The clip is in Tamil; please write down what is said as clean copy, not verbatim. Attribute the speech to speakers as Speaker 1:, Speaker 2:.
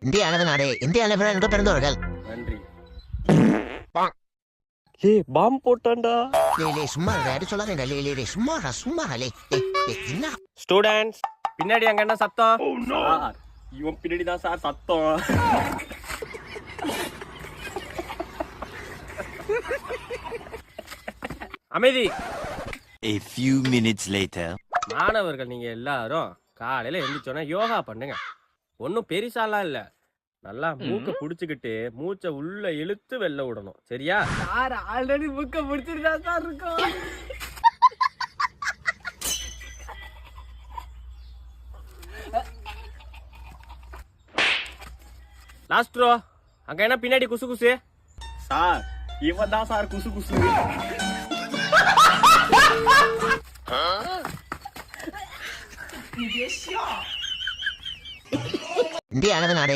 Speaker 1: இந்திய அளவு நாடு இந்திய அளவில் என்று பிறந்தவர்கள்.
Speaker 2: நன்றி. பாம் போட்டான்டா.
Speaker 1: சும்மா யாரு சொல்லாதீங்க. சும்மா என்ன
Speaker 2: ஸ்டூடண்ட்ஸ் பின்னாடி அங்க என்ன சத்தம்? சார், இவன் பின்னாடி தான் சார் சத்தம். அமைதி.
Speaker 3: A few minutes later.
Speaker 2: மாணவர்கள் நீங்க எல்லாரும் காலையில எழுந்திரிச்சோன்னா யோகா பண்ணுங்க. ஒன்னும் பெருசாலாம் இல்ல. நல்லா மூக்க புடிச்சுக்கிட்டு மூச்சை உள்ள இழுத்து வெளில விடணும். சரியா?
Speaker 4: சார் ஆல்ரெடி மூக்க புடிச்சிட்டு சார் இருக்கோம்.
Speaker 2: லாஸ்ட் ரோ அங்க என்ன பின்னாடி குசு குசு? சார் இவன் தான் சார் குசு குசு.
Speaker 1: இந்திய அளவு நாடு